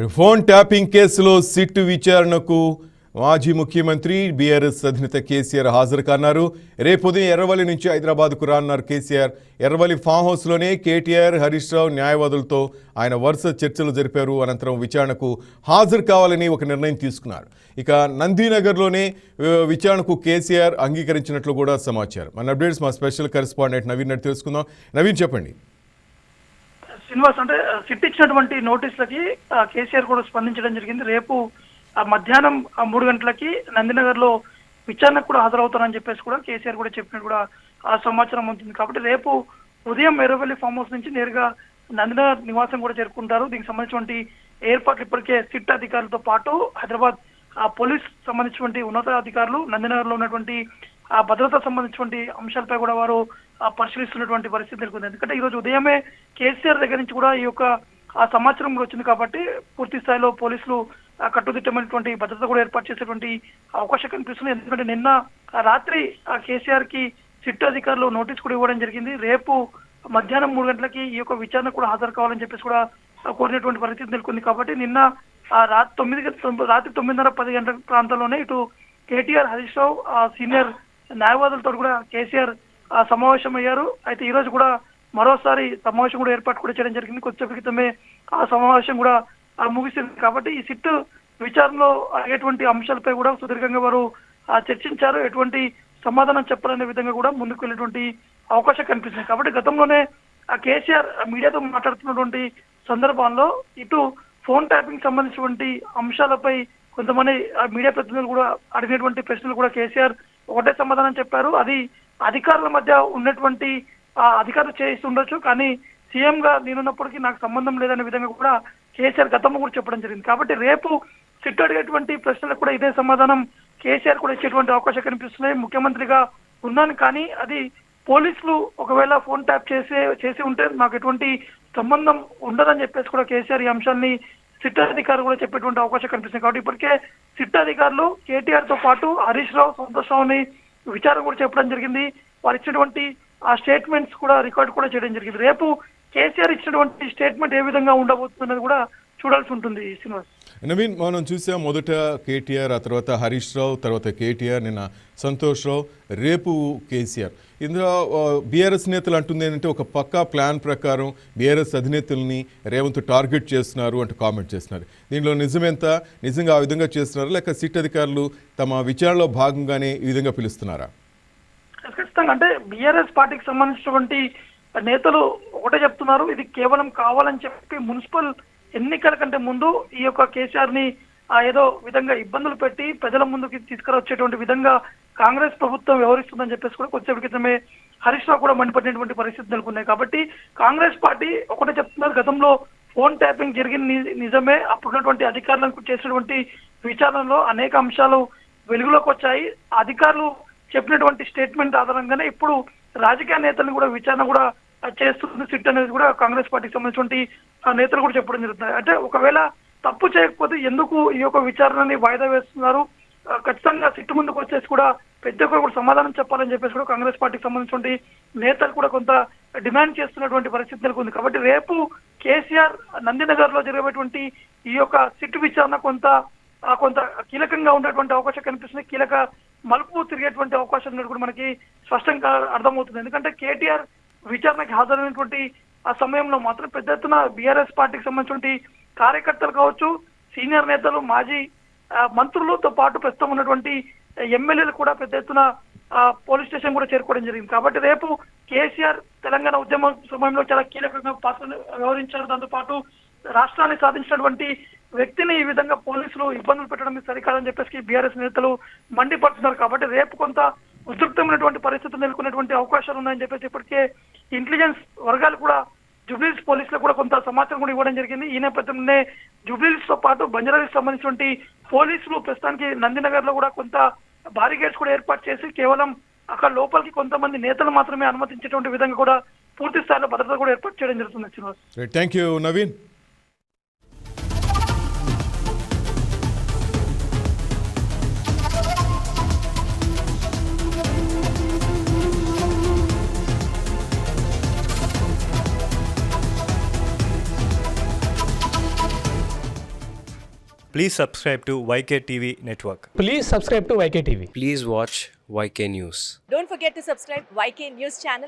మరి phone tapping కేసులో SIT విచారణకు మాజీ ముఖ్యమంత్రి బీఆర్ఎస్ అధినేత కేసీఆర్ హాజరు కానున్నారు. రేపు ఉదయం ఎర్రవల్లి నుంచి హైదరాబాద్కు రానున్నారు కేసీఆర్. ఎర్రవల్లి ఫామ్ హౌస్లోనే కేటీఆర్, హరీష్ రావు న్యాయవాదులతో ఆయన వరుస చర్చలు జరిపారు. అనంతరం విచారణకు హాజరు కావాలని ఒక నిర్ణయం తీసుకున్నారు. ఇక నందీనగర్లోనే విచారణకు కేసీఆర్ అంగీకరించినట్లు కూడా సమాచారం. మన అప్డేట్స్ మా స్పెషల్ కరెస్పాండెంట్ నవీన్ అడిగి తెలుసుకుందాం. నవీన్, చెప్పండి. శ్రీనివాస్, అంటే సిట్ ఇచ్చినటువంటి నోటీసులకి కేసీఆర్ కూడా స్పందించడం జరిగింది. రేపు మధ్యాహ్నం 3 గంటలకి నందినగర్ లో విచారణకు కూడా హాజరవుతారని చెప్పేసి కూడా కేసీఆర్ కూడా చెప్పినట్టు కూడా ఆ సమాచారం ఉంటుంది. కాబట్టి రేపు ఉదయం ఎర్రవల్లి ఫామ్ హౌస్ నుంచి నేరుగా నందినగర్ నివాసం కూడా చేరుకుంటారు. దీనికి సంబంధించినటువంటి ఏర్పాట్లు ఇప్పటికే సిట్ అధికారులతో పాటు హైదరాబాద్ పోలీస్ సంబంధించినటువంటి ఉన్నతాధికారులు నందినగర్ లో ఉన్నటువంటి భద్రత సంబంధించినటువంటి అంశాలపై కూడా వారు పరిశీలిస్తున్నటువంటి పరిస్థితి నెలకొంది. ఎందుకంటే ఈ రోజు ఉదయమే కేసీఆర్ దగ్గర నుంచి కూడా ఈ యొక్క సమాచారం కూడా వచ్చింది. కాబట్టి పూర్తి స్థాయిలో పోలీసులు కట్టుదిట్టమైనటువంటి భద్రత కూడా ఏర్పాటు చేసేటువంటి అవకాశం కనిపిస్తుంది. ఎందుకంటే నిన్న రాత్రి కేసీఆర్ కి సిట్ అధికారులు నోటీస్ కూడా ఇవ్వడం జరిగింది. రేపు మధ్యాహ్నం 3 గంటలకి ఈ యొక్క విచారణ కూడా హాజరు కావాలని చెప్పేసి కూడా కోరినటువంటి పరిస్థితి నెలకొంది. కాబట్టి నిన్న రాత్రి 9:30-10 గంటల ప్రాంతంలోనే ఇటు కేటీఆర్, హరీష్ రావు సీనియర్ న్యాయవాదులతో కూడా కేసీఆర్ సమావేశం అయ్యారు. అయితే ఈ రోజు కూడా మరోసారి సమావేశం కూడా ఏర్పాటు కూడా చేయడం జరిగింది. కొద్దిసేపటి క్రితమే ఆ సమావేశం కూడా ముగిసింది. కాబట్టి ఈ సిట్ విచారణలో ఎటువంటి అంశాలపై కూడా సుదీర్ఘంగా వారు చర్చించారు. ఎటువంటి సమాధానం చెప్పాలనే విధంగా కూడా ముందుకు వెళ్ళేటువంటి అవకాశం కనిపిస్తుంది. కాబట్టి గతంలోనే కేసీఆర్ మీడియాతో మాట్లాడుతున్నటువంటి సందర్భంలో ఇటు ఫోన్ ట్యాపింగ్ సంబంధించినటువంటి అంశాలపై కొంతమంది మీడియా ప్రతినిధులు కూడా అడిగినటువంటి ప్రశ్నలు కూడా కేసీఆర్ ఒకటే సమాధానం చెప్పారు. అది అధికారుల మధ్య ఉన్నటువంటి అధికారులు చేసి ఉండొచ్చు, కానీ సీఎం గా నేనున్నప్పటికీ నాకు సంబంధం లేదనే విధంగా కూడా కేసీఆర్ గతంలో కూడా చెప్పడం జరిగింది. కాబట్టి రేపు సిట్ అడిగేటువంటి ప్రశ్నలకు కూడా ఇదే సమాధానం కేసీఆర్ కూడా ఇచ్చేటువంటి అవకాశం కనిపిస్తున్నాయి. ముఖ్యమంత్రిగా ఉన్నాను, కానీ అది పోలీసులు ఒకవేళ ఫోన్ ట్యాప్ చేసి ఉంటే నాకు ఎటువంటి సంబంధం ఉండదని చెప్పేసి కూడా కేసీఆర్ ఈ అంశాన్ని సిట్ అధికారులు కూడా చెప్పేటువంటి అవకాశం కనిపిస్తుంది. కాబట్టి ఇప్పటికే సిట్ అధికారులు కేటీఆర్ తో పాటు హరీష్ రావు, సంతోష్ రావుని విచారణ కూడా చెప్పడం జరిగింది. వారు ఇచ్చినటువంటి ఆ స్టేట్మెంట్స్ కూడా రికార్డ్ కూడా చేయడం జరిగింది. రేపు కేసీఆర్ ఇచ్చినటువంటి స్టేట్మెంట్ ఏ విధంగా ఉండబోతున్నది కూడా చూడాల్సి ఉంటుంది. శ్రీనివాస్, నవీన్, మనం చూసాం మొదట కేటీఆర్, ఆ తర్వాత హరీష్ రావు, తర్వాత కేటీఆర్, నిన్న సంతోష్ రావు, రేపు కేసీఆర్. ఇందులో బీఆర్ఎస్ నేతలు అంటుంది ఏంటంటే ఒక పక్కా ప్లాన్ ప్రకారం బీఆర్ఎస్ అధినేతల్ని రేవంత్ టార్గెట్ చేస్తున్నారు అంటూ కామెంట్ చేస్తున్నారు. దీనిలో నిజమెంత? నిజంగా ఆ విధంగా చేస్తున్నారా, లేక సిట్ అధికారులు తమ విచారణలో భాగంగానే ఈ విధంగా పిలుస్తున్నారా? ఖచ్చితంగా అంటే బీఆర్ఎస్ పార్టీకి సంబంధించినటువంటి నేతలు ఒకటే చెప్తున్నారు, ఇది కేవలం కావాలని చెప్పి మున్సిపల్ ఎన్నికల కంటే ముందు ఈ యొక్క కేసీఆర్ ని ఏదో విధంగా ఇబ్బందులు పెట్టి ప్రజల ముందుకి తీసుకురొచ్చేటువంటి విధంగా కాంగ్రెస్ ప్రభుత్వం వ్యవహరిస్తుందని చెప్పేసి కూడా కొద్దిసేపటి క్రితమే హరీష్ రావు కూడా మండిపడినటువంటి పరిస్థితి నెలకొన్నాయి. కాబట్టి కాంగ్రెస్ పార్టీ ఒకటే చెప్తున్నారు, గతంలో ఫోన్ ట్యాపింగ్ జరిగిన నిజమే, అప్పుడున్నటువంటి అధికారులకు చేసినటువంటి విచారణలో అనేక అంశాలు వెలుగులోకి వచ్చాయి. అధికారులు చెప్పినటువంటి స్టేట్మెంట్ ఆధారంగానే ఇప్పుడు రాజకీయ నేతలను కూడా విచారణ కూడా చేస్తుంది సిట్ అనేది కూడా కాంగ్రెస్ పార్టీకి సంబంధించినటువంటి నేతలు కూడా చెప్పడం జరుగుతుంది. అంటే ఒకవేళ తప్పు చేయకపోతే ఎందుకు ఈ యొక్క విచారణని వాయిదా వేస్తున్నారు, ఖచ్చితంగా సిట్ ముందుకు వచ్చేసి కూడా ప్రతి ఒక్కరు కూడా సమాధానం చెప్పాలని చెప్పేసి కూడా కాంగ్రెస్ పార్టీకి సంబంధించినటువంటి నేతలు కూడా కొంత డిమాండ్ చేస్తున్నటువంటి పరిస్థితి నెలకొంది. కాబట్టి రేపు కేసీఆర్ నందినగర్ లో జరిగేటువంటి ఈ యొక్క సిట్ విచారణ కొంత కీలకంగా ఉండేటువంటి అవకాశం కనిపిస్తుంది. కీలక మలుపు తిరిగేటువంటి అవకాశం కూడా మనకి స్పష్టంగా అర్థమవుతుంది. ఎందుకంటే కేటీఆర్ విచారణకి హాజరైనటువంటి ఆ సమయంలో మాత్రం పెద్ద ఎత్తున బీఆర్ఎస్ పార్టీకి సంబంధించినటువంటి కార్యకర్తలు కావచ్చు, సీనియర్ నేతలు, మాజీ మంత్రులతో పాటు ప్రస్తుతం ఉన్నటువంటి ఎమ్మెల్యేలు కూడా పెద్ద ఎత్తున పోలీస్ స్టేషన్ కూడా చేరుకోవడం జరిగింది. కాబట్టి రేపు కేసీఆర్ తెలంగాణ ఉద్యమ సమయంలో చాలా కీలకంగా పాత్ర వ్యవహరించారు. దాంతో పాటు రాష్ట్రాన్ని సాధించినటువంటి వ్యక్తిని ఈ విధంగా పోలీసులు ఇబ్బందులు పెట్టడం సరికాదని చెప్పేసి బీఆర్ఎస్ నేతలు మండిపడుతున్నారు. కాబట్టి రేపు కొంత ఉద్రిక్తమైనటువంటి పరిస్థితులు నెలకొన్నటువంటి అవకాశాలు ఉన్నాయని చెప్పేసి ఇప్పటికే ఇంటెలిజెన్స్ వర్గాలు కూడా జూబ్లీహిల్స్ పోలీసులకు కూడా కొంత సమాచారం కూడా ఇవ్వడం జరిగింది. ఈ నేపథ్యంలోనే జూబ్లీహిల్స్ తో పాటు బంజారాహిల్స్ సంబంధించినటువంటి పోలీసులు ప్రస్తుతానికి నందినగర్ లో కూడా కొంత బారిగేట్స్ కూడా ఏర్పాటు చేసి కేవలం అక్కడ లోపలికి కొంతమంది నేతలు మాత్రమే అనుమతించేటువంటి విధంగా కూడా పూర్తి స్థాయిలో భద్రత కూడా ఏర్పాటు చేయడం జరుగుతుంది. Srinivas, thank you Naveen. Please subscribe to YK TV Network. Please subscribe to YK TV. Please watch YK News. Don't forget to subscribe YK News channel.